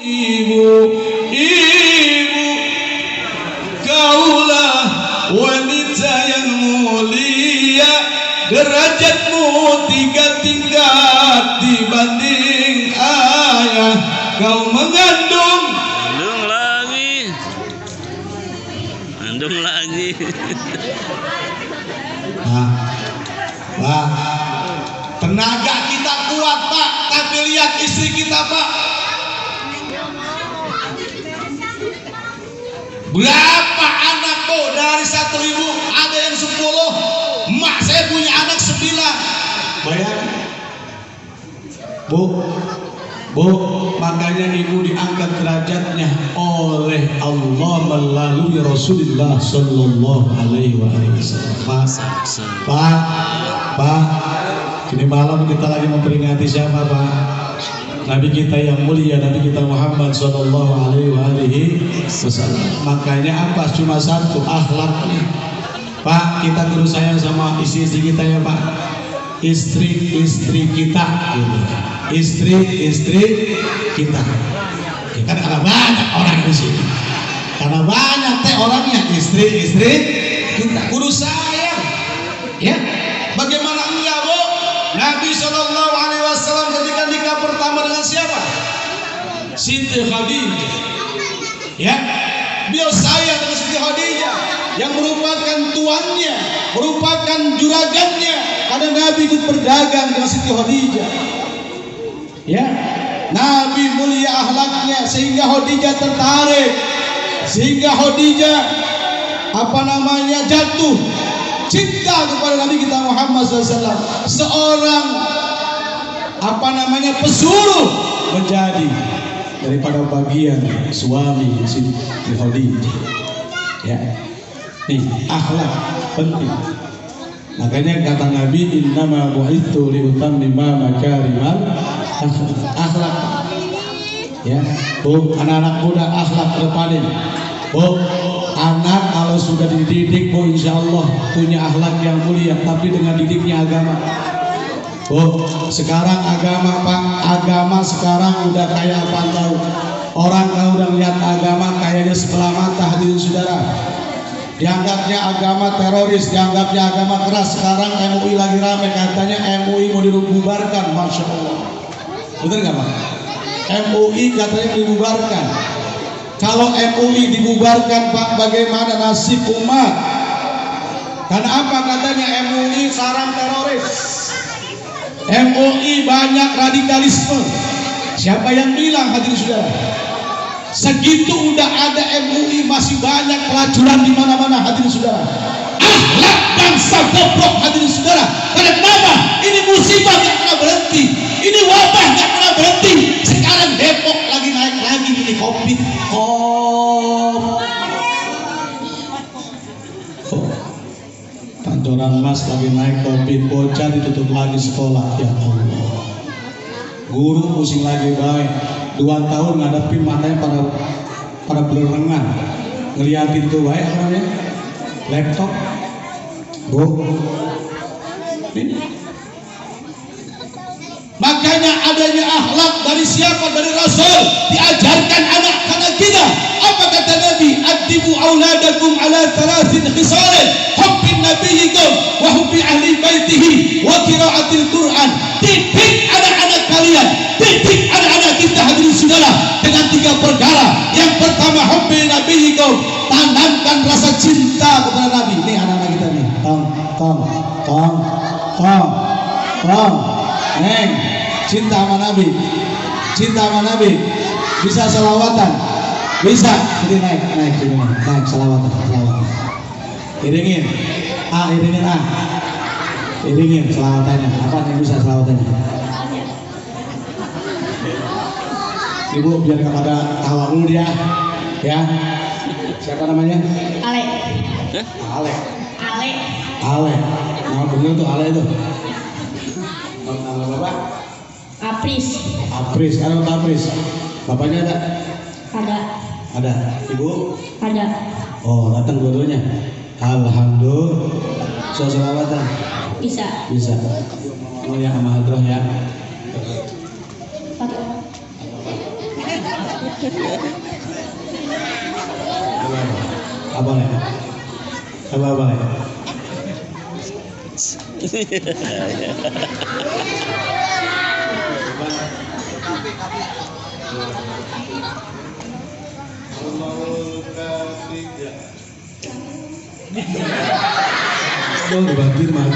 Ibu-ibu, kaulah wanita yang mulia, derajatmu 3 tingkat dibanding ayah. Kau mengandung lagi. Pak, tenaga kita kuat Pak, tapi lihat istri kita Pak. Berapa anak Bu? Dari 1 ibu ada yang 10. Mak saya punya anak 9. Bayangin Bu, makanya ibu diangkat derajatnya oleh Allah melalui Rasulullah Sallallahu Alaihi Wasallam. Pak, ini malam kita lagi memperingati siapa Pak? Nabi kita yang mulia, Nabi kita Muhammad Sallallahu Alaihi Wasallam. Makanya apa? Cuma satu, akhlaknya. Pak, kita terus sayang sama istri-istri kita ya Pak. Istri-istri kita gitu. Istri-istri kita ya, kan ada banyak orang di sini, karena banyak orangnya istri-istri kita kudu sayang ya. Bagaimana enggak Bu? Nabi Shallallahu Alaihi Wasallam ketika nikah pertama dengan siapa? Siti Khadijah ya. Beliau sayang dengan Siti Khadijah yang merupakan tuannya, merupakan juragannya, karena Nabi ikut berdagang dengan Siti Khadijah ya. Nabi mulia akhlaknya sehingga Khadijah tertarik, sehingga Khadijah jatuh cinta kepada Nabi kita Muhammad SAW, seorang pesuruh menjadi daripada bagian suami Siti Khadijah ya. Nih, akhlak penting. Makanya kata Nabi, innama bu'itsu liutammima makarimal akhlak ya. Bu, anak-anak muda akhlak terpaling. Bu, anak kalau sudah dididik Bu, insya Allah punya akhlak yang mulia, tapi dengan didiknya agama. Bu, sekarang agama Pak, agama sekarang udah kayak apa tahu? Orang kalau udah lihat agama kayaknya sebelah mata. Hadirin saudara, dianggapnya agama teroris, dianggapnya agama keras. Sekarang MUI lagi rame, katanya MUI mau dibubarkan. Masya Allah, betul nggak Pak? MUI katanya dibubarkan. Kalau MUI dibubarkan Pak, bagaimana nasib umat? Karena apa? Katanya MUI sarang teroris, MUI banyak radikalisme. Siapa yang bilang hadirin saudara? Segitu udah ada MUI masih banyak pelacuran di mana-mana hadirin saudara. Akhlak bangsa goblok hadirin saudara. Kenapa? Ini musibah gak pernah berhenti, ini wabah gak pernah berhenti. Sekarang Depok lagi naik lagi ini Covid. Pancoran Mas lagi naik Covid, bocah ditutup lagi sekolah. Ya Allah, guru pusing lagi baik. 2 tahun ngadepin matanya pada berengan ngeliatin tuh baik namanya laptop. Bu, ini makanya adanya akhlak dari siapa? Dari Rasul, diajarkan anak-anak kita. Apa kata Nabi? Addibu auladakum ala 3 khisalin, hubbin nabiyyikum wa hubbi ahli baitihi wa qiraatil Quran. Didik anak-anak kalian, didik anak-anak kita hadirin saudara dengan 3 perkara. Yang pertama, hubbi nabiyyikum, tanamkan rasa cinta kepada Nabi. Nih anak-anak kita nih, cinta sama Nabi, cinta sama Nabi. Bisa selawatan, bisa. Jadi naik selawatan. Iringin iringin selawatannya. Apa yang bisa selawatannya? Ibu biar kepada tawa dulu dia ya. Siapa namanya? Ale. Nama bener tuh Ale itu. Nama bapak? Apris. Ada Bapak Apris. Bapaknya ada? Ada. Ibu? Ada. Oh, datang dua-duanya. Alhamdulillah. Selawatan? Bisa. Oh ya, sama hadroh ya. Apa nih? Apa nih? Dibantir mah.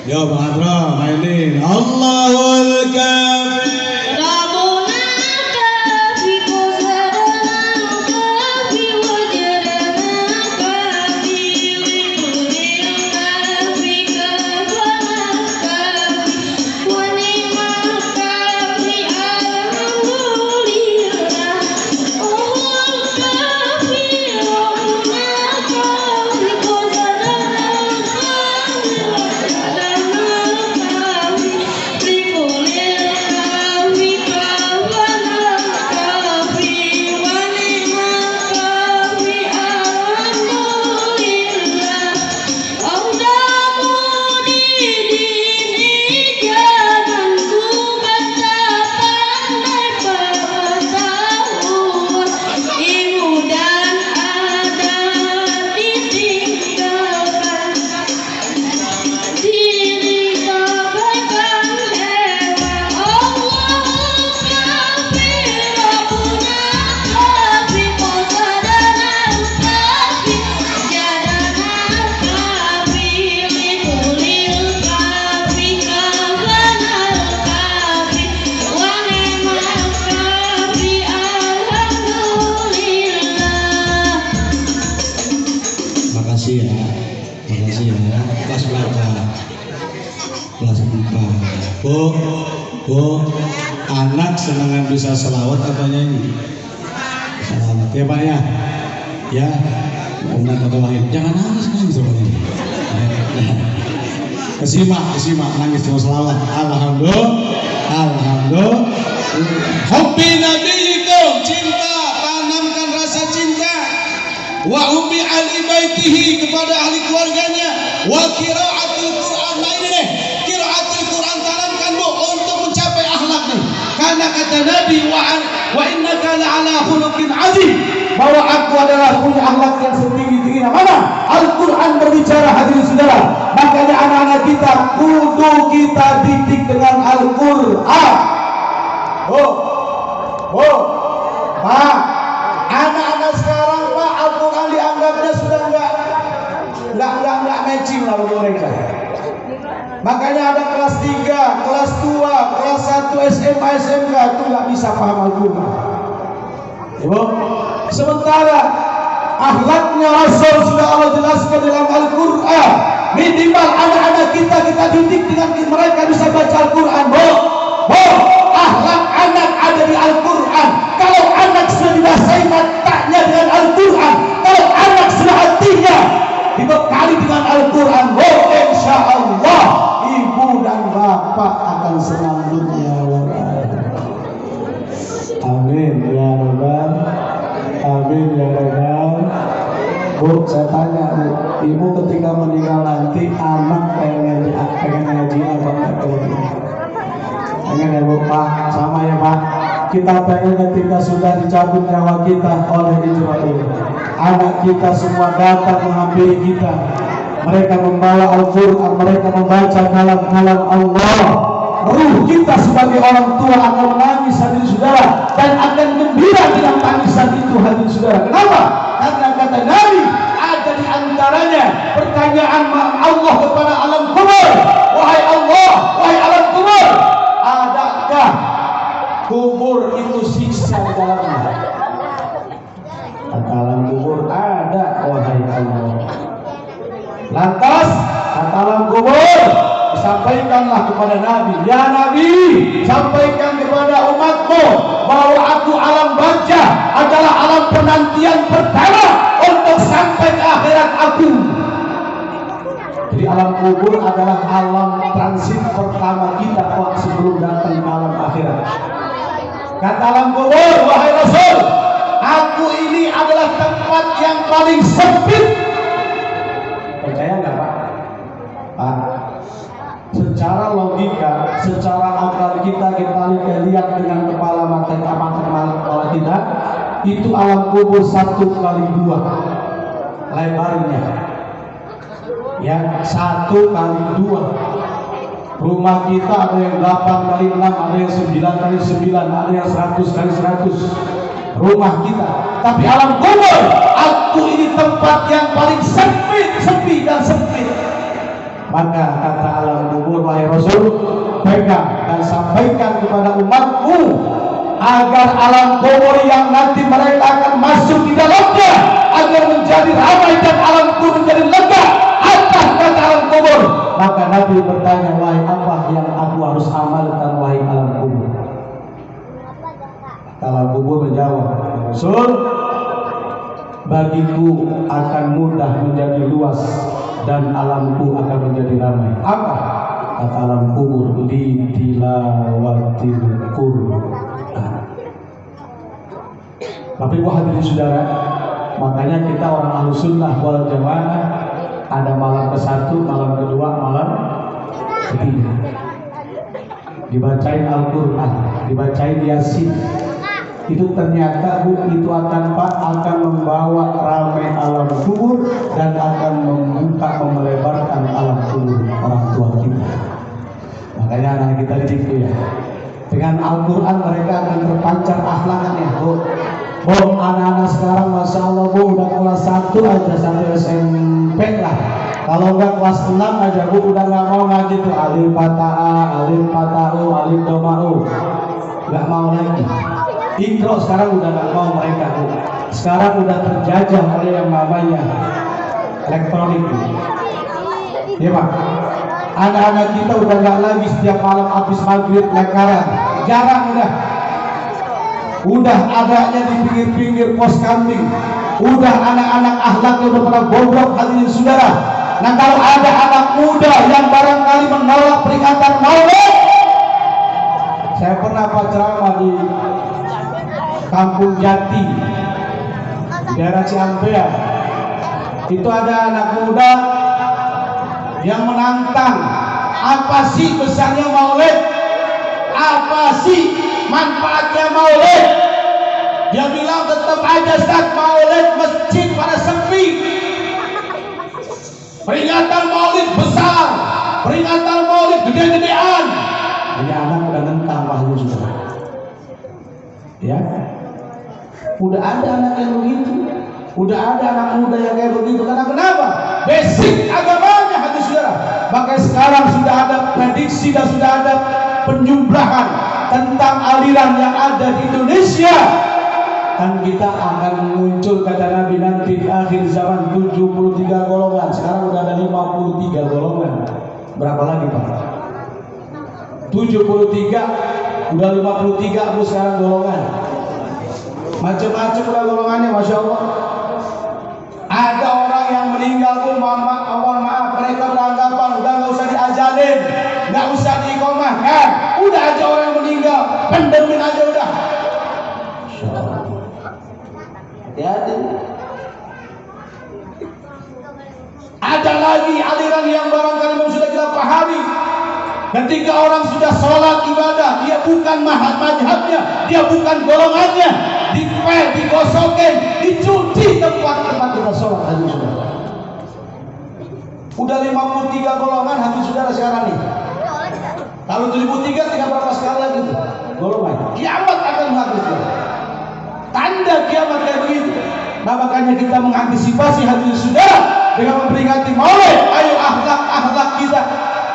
Yo Bang Adro mainin Allahul Kafi. Makasih ya. Kelas berapa? Kelas 4. Bu, anak senangan bisa selawat apa nyanyi? Selawat ya Pak ya. Ya, benar kata lahir. Jangan nangis sama ini. Kesimak nangis cuma selawat. Alhamdulillah. Hubbi nabiyikum, cinta, tanamkan rasa cinta. Wa hubbi ahli baitihi, kepada ahli keluarganya. Wa qiraatul Quran, nah ini nih, qiraatul Quran tanamkan Bu untuk mencapai akhlak nih. Karena kata Nabi wa innaka la'ala khuluqin azim, bahwa aku adalah punya akhlak yang setinggi-tingginya. Mana? Al-Quran berbicara, hadirin saudara. Makanya anak-anak kita kudu kita didik dengan Al-Quran. Pak, anak-anak sekarang Pak, Al-Quran dianggapnya sudah enggak matching lah mereka. Makanya ada kelas 3, kelas 2, kelas 1 SMA, SMK itu nggak bisa paham Al-Quran. Ibu, sementara akhlaknya Rasul sudah Allah jelaskan dalam Al-Quran. Minimal anak-anak kita didik dengan mereka bisa baca Al-Quran. Akhlak anak ada di Al-Quran. Kalau anak sudah dibasai matanya dengan Al-Quran, kalau anak sudah hatinya dibekali dengan Al-Quran, insya Allah ibu dan bapak akan senang dunia akhirat. Amin ya Rabbal. Amin ya Rabbal. Bu, saya tanya Bu, ibu ketika meninggal nanti anak pengen ngaji apa enggak? Pengen ya Bu? Pak, sama ya Pak. Kita pengen ketika sudah dicabut nyawa kita oleh Israel, anak kita semua datang menghampiri kita. Mereka membawa Al-Quran, mereka membaca kalam-kalam Allah. Ruh kita sebagai orang tua akan menangis, hadirin saudara, dan akan gembira dengan tangisan itu, hadirin saudara. Kenapa? Karena kata Nabi, ada di antaranya pertanyaan Allah kepada alam kubur. Wahai Allah, wahai alam kubur, adakah kubur itu siksa di dalamnya? Kata alam kubur, ada wahai Allah. Lantas kata alam kubur, sampaikanlah kepada Nabi, ya Nabi, sampaikan kepada umatmu bahwa aku alam barzah adalah alam penantian pertama untuk sampai ke akhirat aku. Jadi alam kubur adalah alam transit pertama kita sebelum datang ke alam akhirat. Kata alam kubur, wahai Rasul, aku ini adalah tempat yang paling sempit. Percaya nggak Pak? Pak, secara logika, secara akal kita lihat dengan di kepala mata kita itu alam kubur 1x2 lebarnya, ya 1x2. Rumah kita ada yang 8x6, ada yang 9x9, ada yang 100x100 rumah kita. Tapi alam kubur, aku ini tempat yang paling sempit, sepi dan sempit. Maka kata alam kubur, wahai Rasul, pegang dan sampaikan kepada umatmu agar alam kubur yang nanti mereka akan masuk di dalamnya agar menjadi ramai dan alam kubur menjadi lega. Apa kata alam kubur? Maka Nabi bertanya, wahai apa yang aku harus amalkan wahai alam kubur? Alam kubur menjawab, Rasul, bagiku akan mudah menjadi luas dan alamku akan menjadi ramai. Apa? Kata alam kubur, di tilawatil Qur'an. Tapi hadirin saudara, makanya kita orang Ahlus Sunnah wal Jamaah ada malam ke-1, malam kedua, malam ketiga. Dibacain Al-Qur'an, dibacain Yasin. Itu ternyata itu akan membawa ramai alam kubur dan akan membuka, melebarkan alam kubur orang tua kita. Makanya anak kita didik ya. Dengan Al-Quran mereka akan terpancar akhlaknya. Oh, anak-anak sekarang Masya Allah Bu, udah kelas 1 aja sampai SMP lah. Kalau enggak kelas 6 aja Bu, udah gak mau ngaji tuh alif fatah, alif fatah, alif doma'u. Gak mau lagi. Ikro sekarang udah gak mau mereka Bu. Sekarang udah terjajah oleh yang namanya elektronik. Iya Pak. Anak-anak kita udah gak lagi setiap malam habis maghrib lekaran. Jarang udah. Udah adanya di pinggir-pinggir pos kambing. Udah anak-anak akhlaknya udah pada bobrok hadirin saudara. Nah kalau ada anak muda yang barangkali menolak peringatan Maulid, saya pernah ceramah di Kampung Jati, daerah Ciampea. Itu ada anak muda yang menantang, apa sih besarnya Maulid? Apa sih manfaatnya Maulid? Dia bilang tetap aja Ustaz, Maulid masjid pada sepi. Peringatan Maulid besar, peringatan Maulid gede-gedean. Ini anak udah nentang wahyu sudah. Ya, udah ada anak yang begitu, udah ada anak muda yang kayak begitu. Karena kenapa? Basic agamanya hati saudara. Maka sekarang sudah ada prediksi dan sudah ada penjumlahan tentang aliran yang ada di Indonesia. Kan kita akan muncul kata Nabi nanti di akhir zaman 73 golongan. Sekarang udah ada 53 golongan. Berapa lagi Pak? 73, udah 53 aku sekarang golongan. Macam-macam udah golongannya, Masya Allah. Ada orang yang meninggal pun mohon maaf, mereka beranggapan udah nggak usah diajalin, nggak usah diikomahkan, udah aja orang yang meninggal, pendemin aja udah. Hati-hati. Ada lagi aliran yang barangkali sudah kita pahami. Ketika orang sudah sholat ibadah, dia bukan madhabnya, dia bukan golongannya, dipel, digosokin, dicuci tempat-tempat kita sholat hati saudara. Udah 53 golongan hati saudara sekarang nih. Kalau 73 tinggal berapa sekali lagi tuh golongan? Kiamat akan menghapusnya. Tanda kiamat kayak begitu. Nah makanya kita mengantisipasi hati saudara dengan memperingati Maulid. Ayo akhlak kita.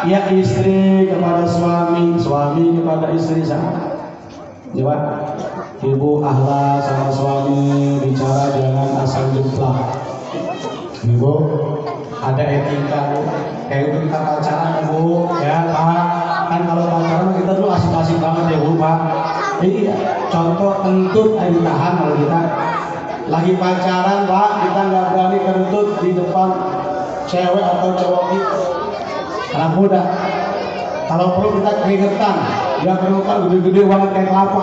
Ya istri kepada suami, suami kepada istri sama. Coba ibu akhlak sama suami bicara jangan asal jeplak. Ibu ada etika Bu. Kayak kita pacaran Bu, ya Pak. Kan kalau pacaran kita tuh asik-asik banget ya Bu Pak. Iya, contoh kentut ayo tahan kalau kita lagi pacaran Pak, kita nggak berani kentut di depan cewek atau cowok kita. Anak muda, kalau perlu kita keringetan, dia keringetan gede-gede banget kayak kelapa.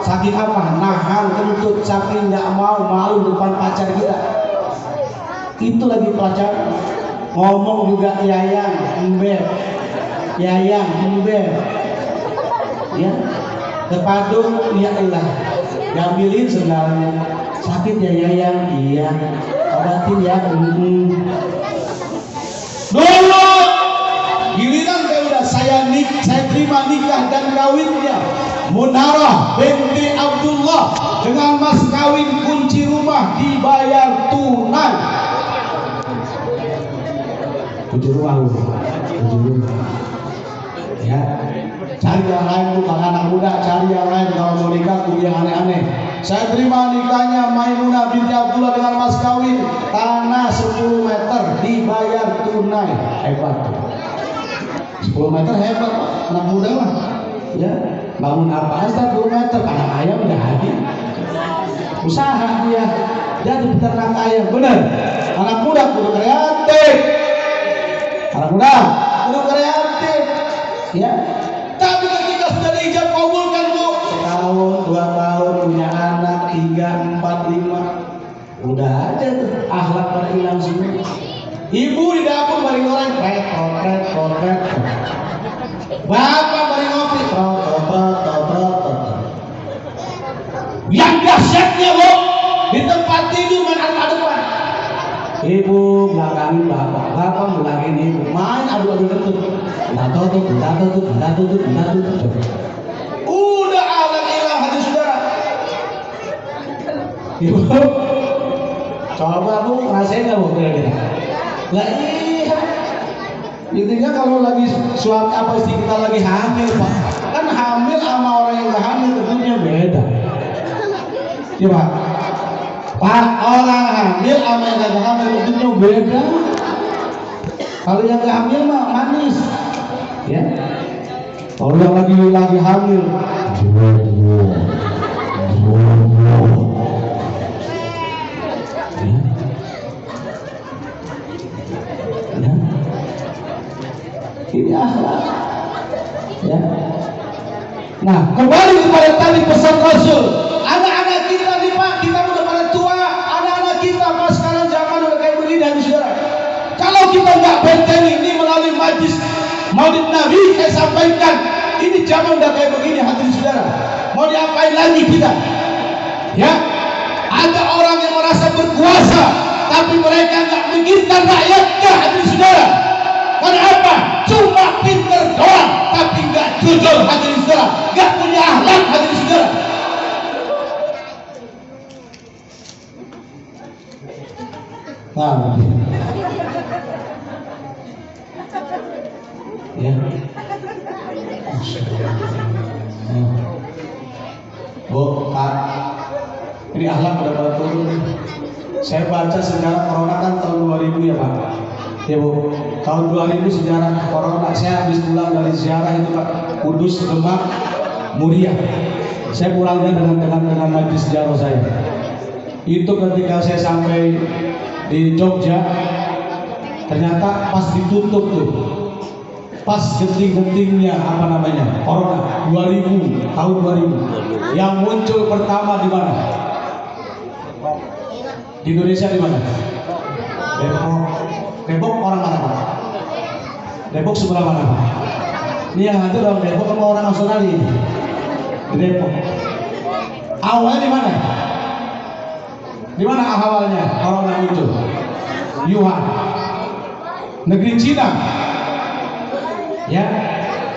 Saking apa? Nahan kentut, saking nggak mau malu depan pacar kita. Itu lagi pacaran. Ngomong juga yayang, ember, ya. Kepadung ya Allah. Gambilin sendalnya. Sakit ya Yayang? Iya. Obatin ya. Dulu giliran udah saya terima nikah dan kawinnya Munarah binti Abdullah dengan mas kawin kunci rumah dibayar tunai. Kunci rumah ya, cari yang lain bukan anak muda, cari yang lain kalau mau nikah yang aneh-aneh. Saya terima nikahnya Maimunah binti Abdullah dengan mas kawin tanah 10 meter dibayar tunai. Hebat 10 meter hebat anak muda mah ya, bangun apa aja 10 meter karena ayam jadi usaha dia jadi peternak ayam. Bener, anak muda kudu kreatif, anak muda kudu kreatif ya. Tapi ketika sudah diijab kabulkan bu, setahun 2 tahun punya anak 3, 4, 5 udah aja tuh akhlak pada hilang semua. Ibu di dapur bari goreng pret. Bapak bari ngopi Yang dahsyatnya bu, di tempat tidur main adu-aduan. Ibu belakangin bapak belakangin ibu, main adu-adu kentut. Bentar tutup. Udah alat hilang hati saudara. Ibu, coba bu ngerasain nggak bu kira-kira? Lah iya. Intinya kalau lagi suami apa sih kita lagi hamil pak? Kan hamil sama orang yang nggak hamil tentunya beda. Iya pak, orang hamil sama yang nggak hamil tentunya beda. Kalau yang nggak hamil mah manis, ya. Kalau yang lagi hamil, ini akhlak, ya. Nah, kembali kepada tadi pesan Rasul. Anak-anak kita nih pak, kita udah pada tua. Anak-anak kita pak sekarang zaman udah kayak begini dan saudara. Kalau kita nggak benteng ini melalui majlis Maulid Nabi, saya sampaikan ini zaman udah kayak begini hadirin saudara. Mau diapain lagi kita? Ya, ada orang yang merasa berkuasa, tapi mereka nggak mikirkan rakyatnya hadirin saudara. Kenapa? Cuma pinter doang, tapi nggak jujur hadirin saudara, nggak punya akhlak hadirin saudara. Nah, ya. Bu, Pak, ini akhlak udah pada turun. Saya baca sejarah corona kan tahun 2000 ya Pak. Ya Bu, tahun 2000 sejarah corona. Saya habis pulang dari ziarah itu Pak, Kudus, Demak, Muria. Saya pulangnya dengan majlis ziarah saya. Itu ketika saya sampai di Jogja, ternyata pas ditutup tuh, pas genting-gentingnya apa namanya corona 2000 tahun 2000 yang muncul pertama di mana? Di Indonesia di mana? Depok orang mana Pak? Depok sebelah mana Pak? Ini yang hadir orang Depok sama orang Australia ini? Di Depok. Awalnya di mana? Di mana awalnya corona muncul? Wuhan, negeri Cina. Ya,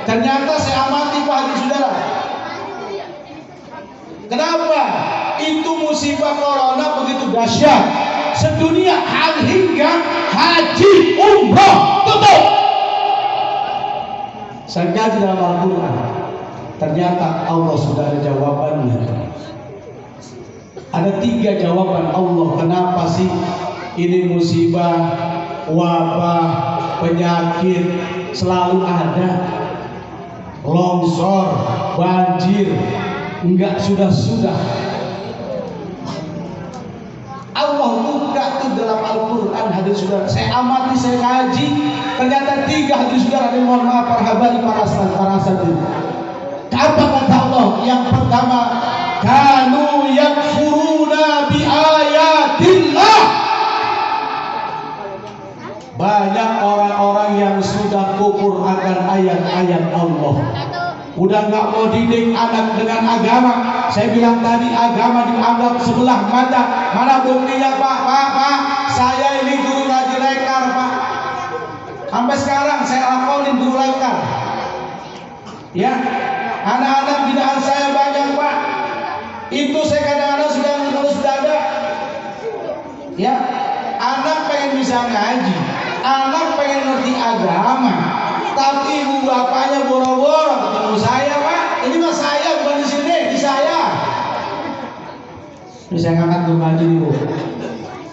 ternyata saya amati Pak Haji saudara. Kenapa? Itu musibah corona begitu dahsyat. Sedunia hingga haji umroh tutup. Saya kaji dalam Al-Quran. Ternyata Allah sudah ada jawabannya. Ada 3 jawaban Allah. Kenapa sih ini musibah, wabah, penyakit selalu ada, longsor, banjir, enggak sudah. Allah buka tuh dalam Al-Quran hadirin saudara. Saya amati, saya kaji, ternyata 3 hadirin saudara. Mohon maaf para habari, para asatidz. Apa kata Allah? Yang pertama, kanu yakfuruna bi ayatillah. Banyak orang-orang yang sudah kufur akan ayat-ayat Allah. Udah nggak mau didik anak dengan agama. Saya bilang tadi agama dianggap sebelah mata. Mana buktinya Pak? Pak, saya ini guru ngaji lekar Pak. Sampai sekarang saya lakonin guru lekar. Ya, anak-anak binaan saya banyak Pak. Itu saya kadang-kadang sudah ngurus dada. Ya, anak pengen bisa ngaji, anak pengen ngerti agama, tapi ibu bapaknya boro-boro ketemu saya Pak. Ini mah saya bukan di sini, di saya. Ini saya ngangkat guru ngaji nih Bu.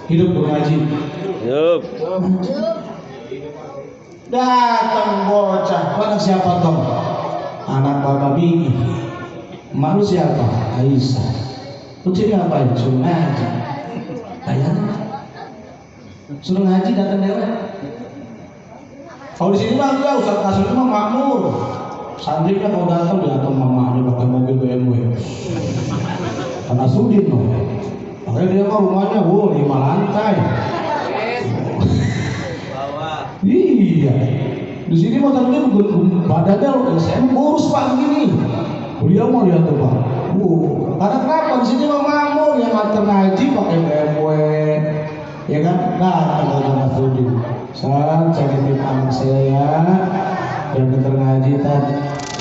Hidup guru ngaji. Hidup. Datang bocah, anak siapa dong? Anak Bapak Bini. Emak lu siapa? Aisyah. Lu sini ngapain? Suruh ngaji. Ayah, suruh ngaji datang dewa. Kalau di sini mah enggak, Ustaz Kasim mah makmur. Santrinya kalau datang datang mamanya pakai mobil BMW. Karena Sudin loh. Makanya dia mah rumahnya 5 lantai. Iya. Di sini mah tadinya badannya saya kurus Pak begini. Dia mau lihat tuh Pak. Karena kenapa di sini mah makmur yang antar ngaji pakai BMW. Ya kan? Nah, ada Mas Rudi. Saya titip anak saya ya, yang antar ngaji tadi.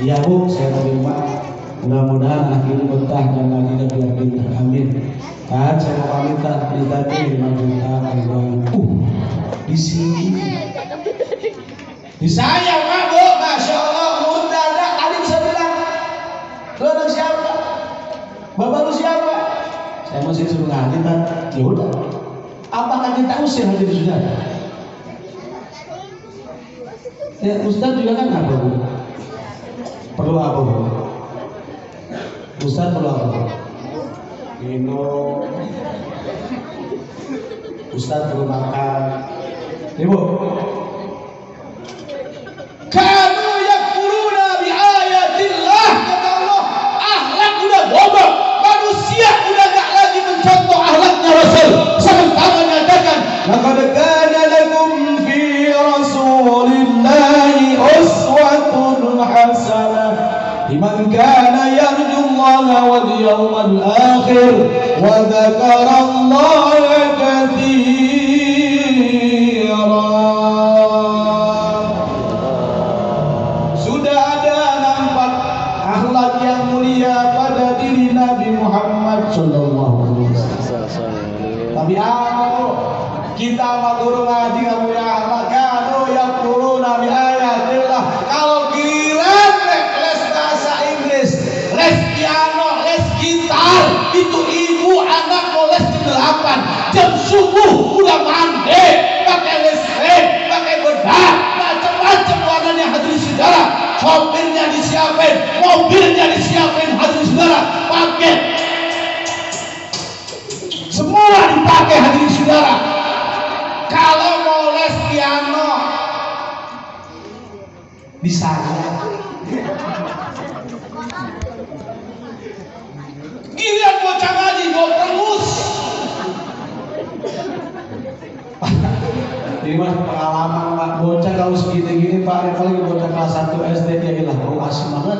Iya Bu, saya terima. Mudah-mudahan anak ini betah dan ngajinya biar pintar. Amin. Kan saya mau pamit tadi 5 juta di sini. Di saya Pak Bu, Masya Allah, mudah ada. Adik saya bilang, lu anak siapa? Bapak lu siapa? Saya masih suruh ngaji tadi. Ya udah. Apakah kita usir hadir sudah? Ya Ustaz juga kan apa Bu? Perlu apa Bu? Ustaz perlu apa? Minum. Ustaz perlu makan. Ibu. Kanu yakfuruna bi ayatillah, kata Allah. Akhlak udah bodoh. Manusia udah gak lagi mencontoh akhlaknya Rasul. Sementara menyatakan, laqad kana lakum fi rasulillahi uswatun hasanah liman kana yarjullaha wal yawmal akhir wa dzakarallaha katsira. Sudah ada nampak akhlak yang mulia pada diri Nabi Muhammad sallallahu alaihi wasallam. Tapi kita sama guru ngaji nggak punya akhlak. Kalau yang guru Nabi ayatillah. Kalau giliran les bahasa Inggris, les piano, les gitar, itu ibu anak mau les jam 8, jam subuh udah mandi, pakai listrik, pakai bedak, macam-macam warnanya hadirin saudara. Sopirnya disiapin, mobilnya disiapin hadirin saudara, pakai semua dipakai hadirin saudara. Kalau mau les piano di sana, giliran bocah ngaji mau perengus. Ini mah pengalaman Pak, bocah kalau segini-gini Pak, apalagi bocah kelas 1 SD dia bilang, oh asik banget.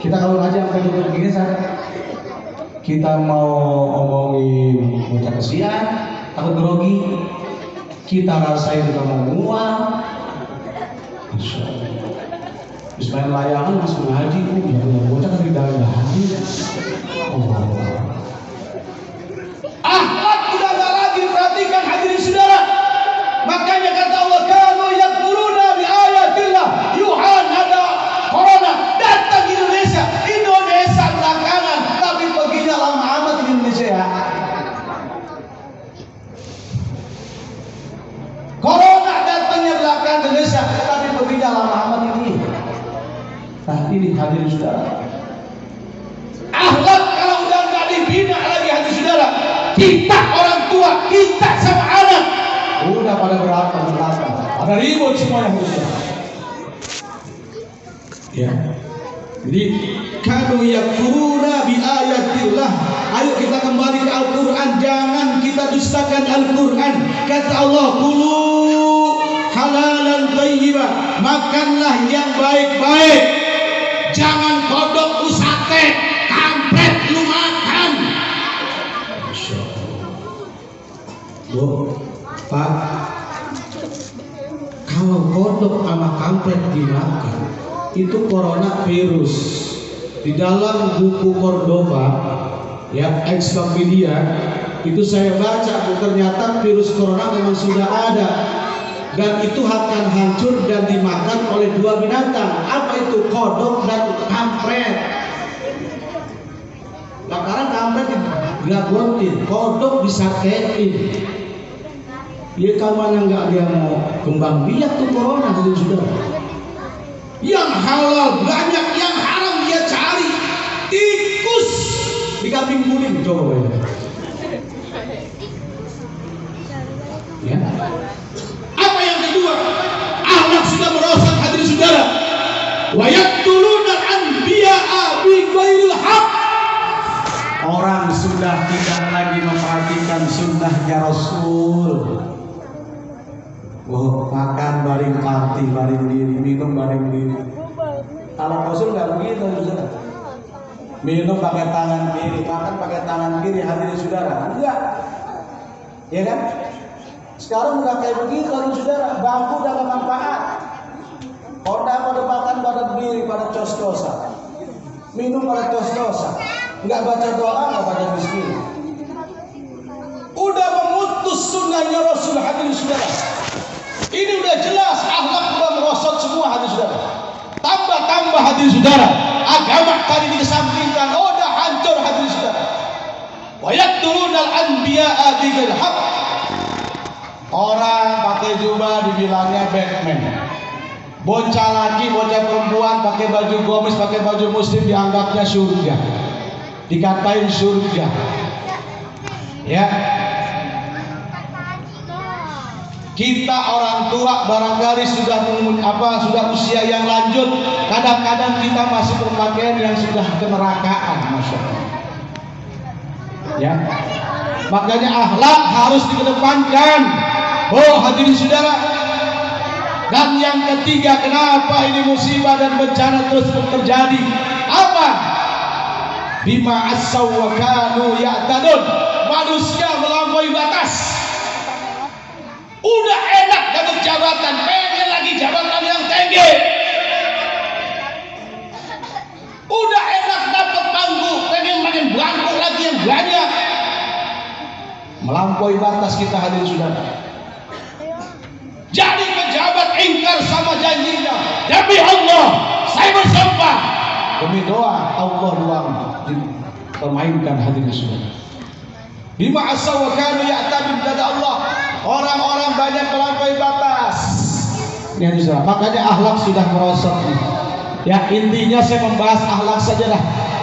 Kita kalau ngaji sampai begini saya, kita mau omongin bocah kesian, takut grogi, kita rasain kita mau mual. Masya Allah. Terus main layangan masuk ngaji, ya bocah kan tidak ngaji. Akhlak udah gak lagi perhatikan hadirin saudara. Makanya kata Allah, kanu yakfuruna bi ayatillah. Yuhan ada corona datang di Indonesia. Indonesia belakangan, tapi perginya lama amat di Indonesia ya. Corona datangnya belakangan Indonesia, tapi perginya lama amat ini. Nah ini hadirin saudara. Akhlak kalau udah nggak dibina lagi hadirin saudara, kita orang tua, kita sama anak udah pada berantem, pada ribut semuanya hadirin saudara. Ya. Jadi kanu yakfuruna bi ayatillah. Ayo kita kembali ke Al-Quran. Jangan kita dustakan Al-Quran. Kata Allah, qulu halalan thayyiban, makanlah yang baik-baik. Jangan kodok usate, kampret lu makan. Masya Allah. Bu, Pak, kalau kodok sama kampret dimakan, itu corona virus. Di dalam buku Cordoba, ya, Encyclopedia, itu saya baca, ternyata virus corona memang sudah ada, dan itu akan hancur dan dimakan oleh dua binatang. Apa itu? Kodok dan kampret. Bakaran kampret digagontin, kodok disakein. Ya kamana nggak dia mau kembang biak tuh corona itu sudah. Yang halal banyak, yang haram dia cari. Tikus di kambing kuning, coba ya. Ya. Apa yang kedua? Akhlak sudah merosot, hadirin saudara. Wa yaqtuluna al-anbiya'a bi ghairil haqq. Orang sudah tidak lagi memperhatikan sunnahnya Rasul. Oh, makan baring party, baring diri, minum baring diri. Kalau Rasul nggak begitu, saudara. Minum pakai tangan kiri, makan pakai tangan kiri, hadirin saudara. Enggak, ya kan? Sekarang udah kayak begitu, hadirin saudara. Bangku udah gak manfaat. Honda pada makan pada diri, pada cos-cosan. Minum pada cos-cosan. Nggak baca doa, nggak baca bismillah. Udah memutus sunnahnya Rasul, hadirin saudara. Ini udah jelas, akhlak udah merosot semua, hadirin saudara. Tambah hadirin saudara, agama tadi dikesampingkan, udah hancur, hadirin saudara. Wa yaqtulunal anbiya'a bighairil haqq. Orang pakai jubah dibilangnya Batman. Bocah laki, bocah perempuan pakai baju gamis, pakai baju muslim dianggapnya surga. Dikatain surga. Ya. Kita orang tua barangkali sudah usia yang lanjut, kadang-kadang kita masih berpakaian yang sudah kenerakaan, masya Allah. Ya, makanya akhlak harus dikedepankan. Oh, hadirin saudara. Dan yang ketiga, kenapa ini musibah dan bencana terus terjadi? Apa? Bima asaw wa kanu ya'tadun. Manusia melampaui batas. Udah enak dapat jabatan, pengen lagi jabatan yang tinggi. Udah enak dapat bangku, pengen makin bangku lagi yang banyak. Melampaui batas kita, hadirin saudara. Jadi pejabat ingkar sama janjinya. Demi Allah, saya bersumpah. Demi doa, Allah doang dipermainkan, hadirin saudara. Bima asaw wa kanu ya'tabid, kata Allah. Orang-orang banyak melampaui batas. Ya, makanya akhlak sudah merosot. Ya, intinya saya membahas akhlak sajalah.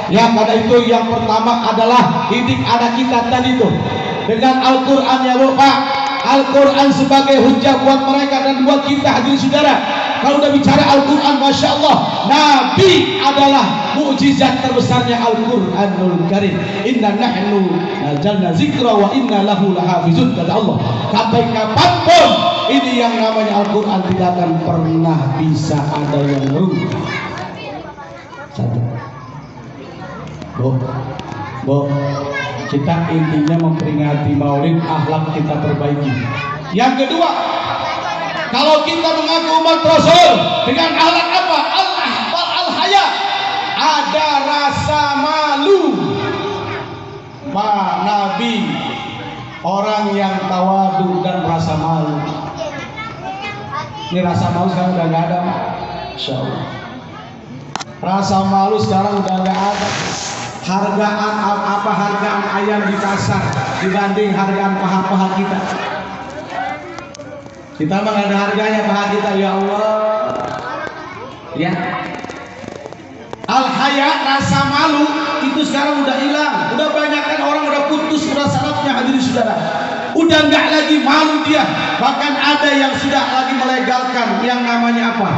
Ya, karena itu yang pertama adalah didik anak kita tadi itu dengan Al-Quran, ya Bapak. Al-Quran sebagai hujah buat mereka dan buat kita, hadirin saudara. Kalau udah bicara Al-Quran, Masya Allah, Nabi adalah mukjizat terbesarnya Al-Quranul Karim. Inna nahnu nazzalna zikra wa inna lahu lahafizun, kata Allah. Sampai kapanpun ini yang namanya Al-Quran tidak akan pernah bisa ada yang merubah. Satu. Bo, kita intinya memperingati Maulid, akhlak kita perbaiki. Yang kedua, kalau kita mengaku umat Rasul dengan akhlak apa? Al-haya, ada rasa malu. Nabi orang yang tawadu dan rasa malu. Ini rasa malu sekarang udah nggak ada, Insya Allah. Rasa malu sekarang udah nggak ada. Hargaan ayam di pasar dibanding hargaan paha-paha kita. Kita mah ada harganya paha kita, ya Allah. Ya. Al-haya, rasa malu itu sekarang udah hilang. Udah banyak kan orang udah putus udah salafnya, hadirin saudara. Udah nggak lagi malu dia. Bahkan ada yang sudah lagi melegalkan yang namanya apa?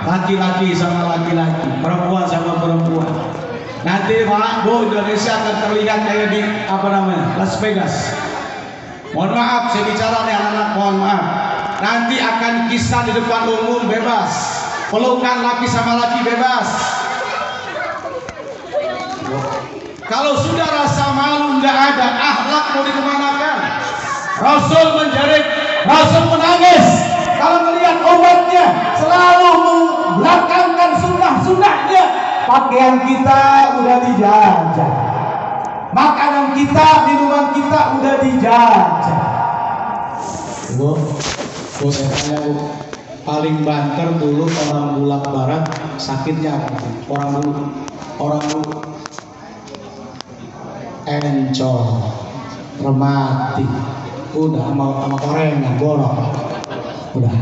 Laki-laki sama laki-laki, perempuan sama perempuan. Nanti Pak Bu, Indonesia akan terlihat kayak di Las Vegas. Mohon maaf, saya bicara nih anak-anak, mohon maaf. nanti akan kisah di depan umum bebas, pelukan laki sama laki bebas. Kalau sudah rasa malu nggak ada, akhlak mau dikemanakan? Rasul menjerit, Rasul menangis kalau melihat umatnya selalu membelakangkan sunnah-sunnahnya. Pakaian kita udah dijajah, makanan kita, minuman kita udah dijajah. Bu, saya tanya bu, paling banter dulu orang Bulak Barat sakitnya apa? Orang dulu encol, remati, udah sama korengan, borok, udah.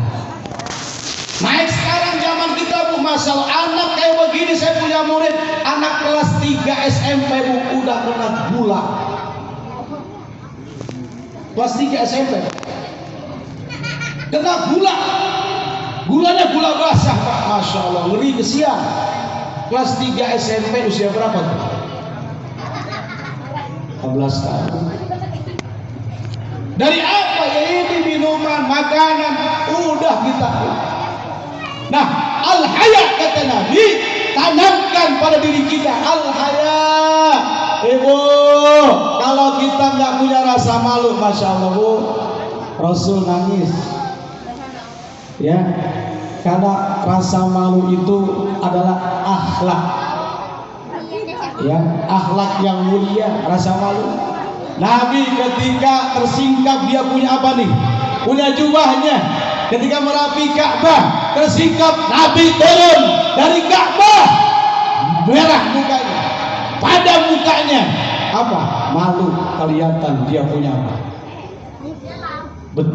Naik sekarang zaman kita bu, masalah anak kayak begini. Saya punya murid anak kelas 3 SMP bu, udah kena gula. Kelas 3 SMP kena gula, gulanya gula basah pak, masya Allah, ngeri kesian. Kelas 3 SMP usia berapa tuh? 14 tahun. Dari apa ya ini? Minuman, makanan, udah kita. Nah, al-haya kata Nabi, tanamkan pada diri kita al-haya. Ibu, kalau kita nggak punya rasa malu, masya Allah bu, Rasul nangis. Ya, karena rasa malu itu adalah akhlak. Ya, akhlak yang mulia, rasa malu. Nabi ketika tersingkap, dia punya apa nih? Punya jubahnya. Ketika merapi Ka'bah, tersingkap, Nabi turun dari Ka'bah, merah mukanya, padam mukanya. Apa? Malu, kelihatan dia punya apa?